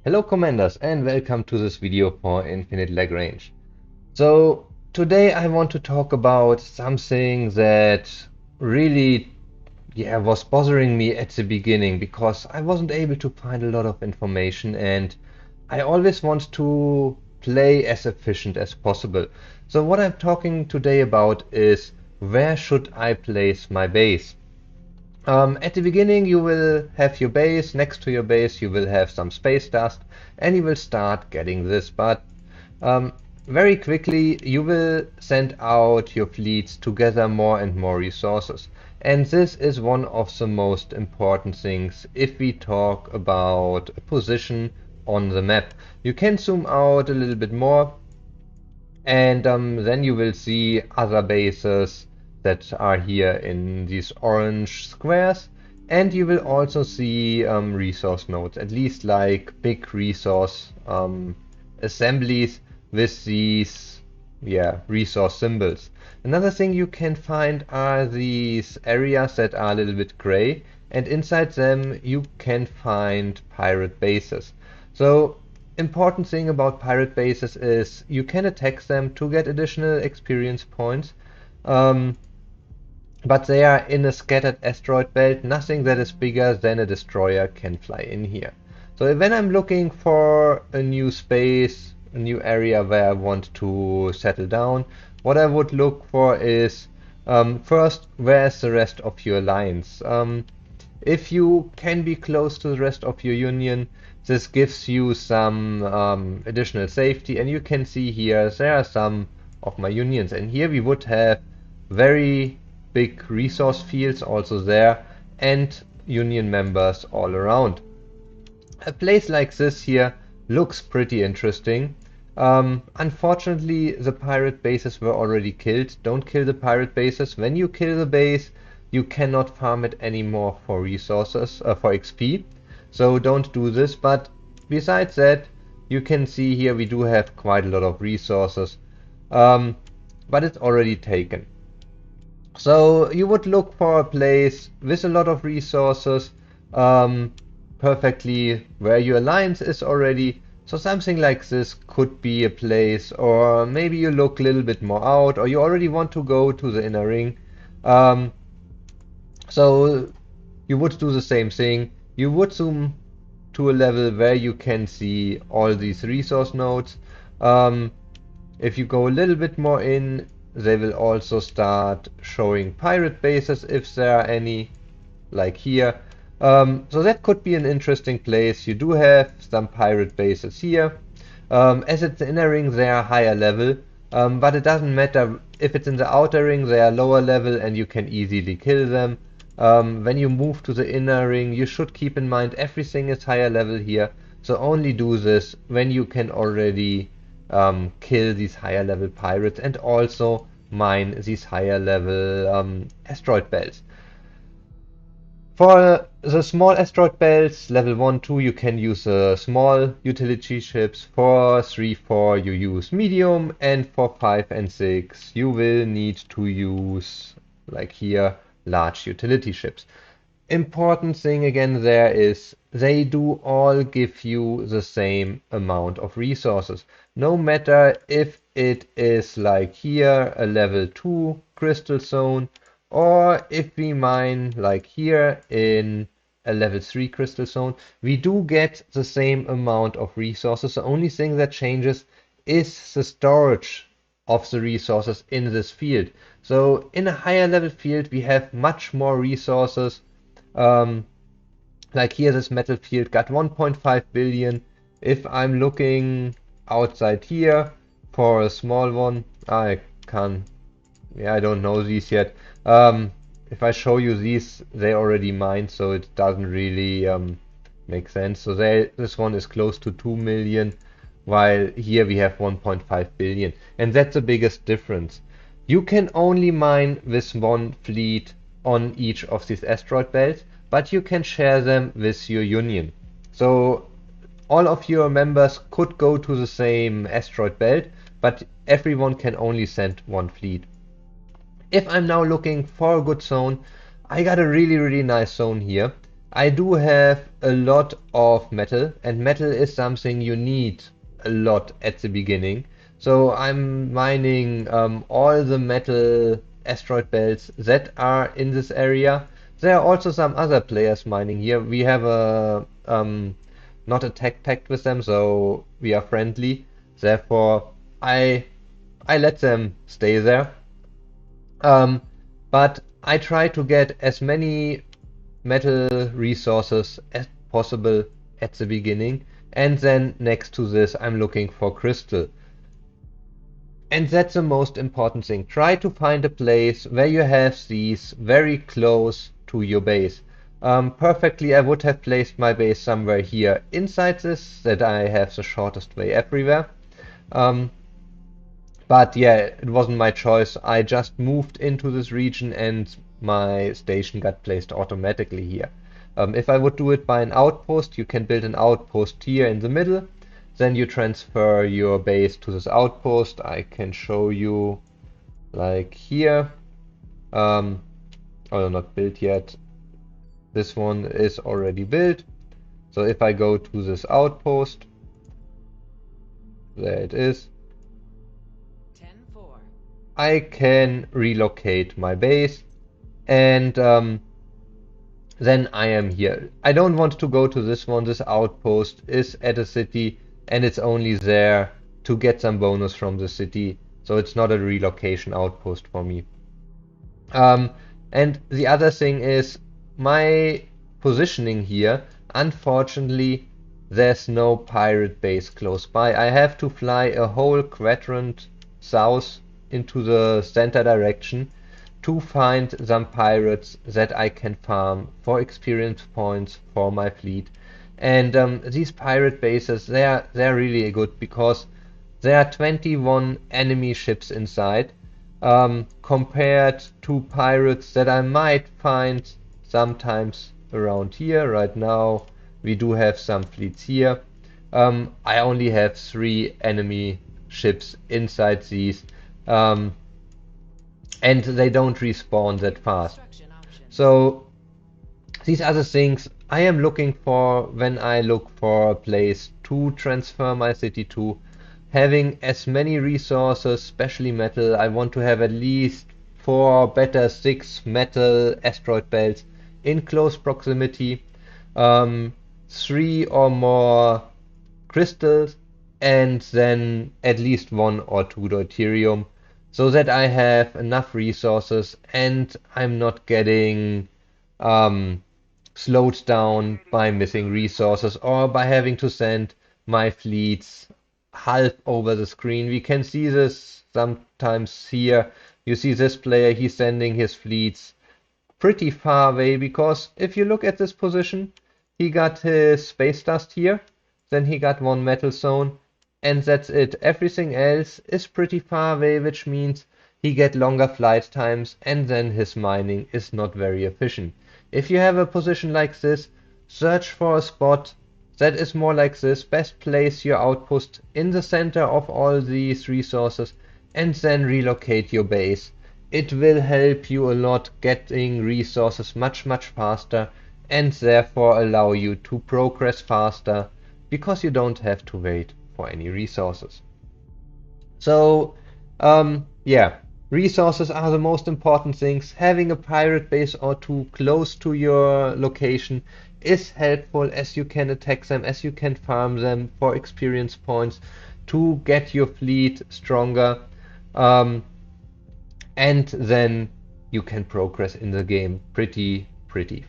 Hello Commanders and welcome to this video for Infinite Lagrange. So today I want to talk about something that really was bothering me at the beginning because I wasn't able to find a lot of information and I always want to play as efficient as possible. So what I'm talking today about is where should I place my base? At the beginning, you will have your base. Next to your base, you will have some space dust, and you will start getting this. But um, very quickly, you will send out your fleets to gather more and more resources. And this is one of the most important things if we talk about a position on the map. You can zoom out a little bit more and then you will see other bases that are here in these orange squares. And you will also see resource nodes, at least like big resource assemblies with these resource symbols. Another thing you can find are these areas that are a little bit gray, and inside them you can find pirate bases. So important thing about pirate bases is you can attack them to get additional experience points, um, but they are in a scattered asteroid belt. Nothing that is bigger than a destroyer can fly in here. So when I'm looking for a new space, a new area where I want to settle down, what I would look for is first, where's the rest of your alliance? If you can be close to the rest of your union, this gives you some additional safety, and you can see here there are some of my unions, and here we would have very big resource fields also there and union members all around. A place like this here looks pretty interesting. Unfortunately, the pirate bases were already killed. Don't kill the pirate bases. When you kill the base, you cannot farm it anymore for resources, for XP. So don't do this. But besides that, you can see here we do have quite a lot of resources. But it's already taken. So you would look for a place with a lot of resources, perfectly where your alliance is already. So something like this could be a place, or maybe you look a little bit more out, or you already want to go to the inner ring. Um, so you would do the same thing. You would zoom to a level where you can see all these resource nodes. Um, if you go a little bit more in, they will also start showing pirate bases if there are any, like here. So that could be an interesting place. You do have some pirate bases here. As it's the inner ring, they are higher level, but it doesn't matter. If it's in the outer ring, they are lower level and you can easily kill them. When you move to the inner ring, you should keep in mind everything is higher level here. So only do this when you can already kill these higher level pirates and also mine these higher level asteroid belts. For the small asteroid belts, level 1, 2, you can use small utility ships. For 3, 4, you use medium, and for 5 and 6, you will need to use, like here, large utility ships. Important thing again there is they do all give you the same amount of resources. No matter if it is like here a level 2 crystal zone, or if we mine like here in a level 3 crystal zone, we do get the same amount of resources. The only thing that changes is the storage of the resources in this field. So in a higher level field, we have much more resources. Um, like here, this metal field got 1.5 billion. If I'm looking outside here for a small one, I can't, I don't know these yet. If I show you these, they already mined, so it doesn't really make sense. So this one is close to 2 million, while here we have 1.5 billion. And that's the biggest difference. You can only mine with one fleet on each of these asteroid belts, but you can share them with your union. So all of your members could go to the same asteroid belt, but everyone can only send one fleet. If I'm now looking for a good zone, I got a really nice zone here. I do have a lot of metal, and metal is something you need a lot at the beginning. So I'm mining all the metal asteroid belts that are in this area. There are also some other players mining here. We have a not a tech pact with them, so we are friendly. Therefore, I I let them stay there. Um, but I try to get as many metal resources as possible at the beginning, and then next to this I'm looking for crystal. And that's the most important thing. Try to find a place where you have these very close to your base. Perfectly, I would have placed my base somewhere here inside this, that I have the shortest way everywhere. Um, but yeah, it wasn't my choice. I just moved into this region and my station got placed automatically here. If I would do it by an outpost, you can build an outpost here in the middle. Then you transfer your base to this outpost. I can show you like here. Oh, not built yet. This one is already built. So if I go to this outpost, there it is. I can relocate my base and then I am here. I don't want to go to this one. This outpost is at a city and it's only there to get some bonus from the city. So it's not a relocation outpost for me. Um, and the other thing is my positioning here. Unfortunately, there's no pirate base close by. I have to fly a whole quadrant south into the center direction to find some pirates that I can farm for experience points for my fleet. And these pirate bases, they're really good because there are 21 enemy ships inside, compared to pirates that I might find sometimes around here. Right now, we do have some fleets here. I only have 3 enemy ships inside these. And they don't respawn that fast. So these are the things I am looking for when I look for a place to transfer my city to. Having as many resources, especially metal, I want to have at least 4, better 6 metal asteroid belts in close proximity, 3 or more crystals, and then at least 1 or 2 deuterium, so that I have enough resources and I'm not getting slowed down by missing resources or by having to send my fleets half over the screen. We can see this sometimes here. You see this player, he's sending his fleets pretty far away, because if you look at this position, he got his space dust here, then he got 1 metal zone, and that's it. Everything else is pretty far away, which means he get longer flight times, and then his mining is not very efficient. If you have a position like this, search for a spot that is more like this. Best place your outpost in the center of all these resources, and then relocate your base. It will help you a lot getting resources much faster, and therefore allow you to progress faster, because you don't have to wait for any resources. So yeah, resources are the most important things. Having a pirate base or 2 close to your location is helpful, as you can attack them, as you can farm them for experience points to get your fleet stronger. And then you can progress in the game pretty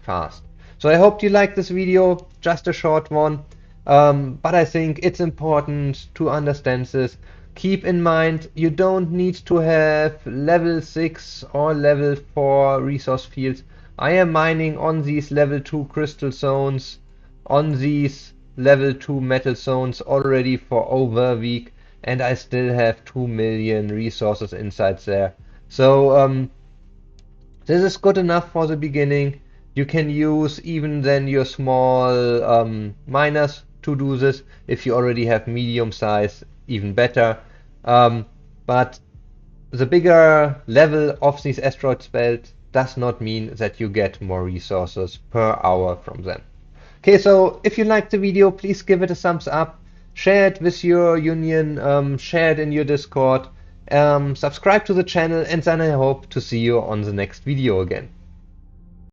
fast. So I hope you liked this video, just a short one, but I think it's important to understand this. Keep in mind, you don't need to have level 6 or level 4 resource fields. I am mining on these level 2 crystal zones, on these level 2 metal zones already for over a week, and I still have 2 million resources inside there. So this is good enough for the beginning. You can use even then your small miners to do this. If you already have medium size, even better. But the bigger level of these asteroid belts does not mean that you get more resources per hour from them. Okay, so if you liked the video, please give it a thumbs up, share it with your union, share it in your Discord, subscribe to the channel, and then I hope to see you on the next video again.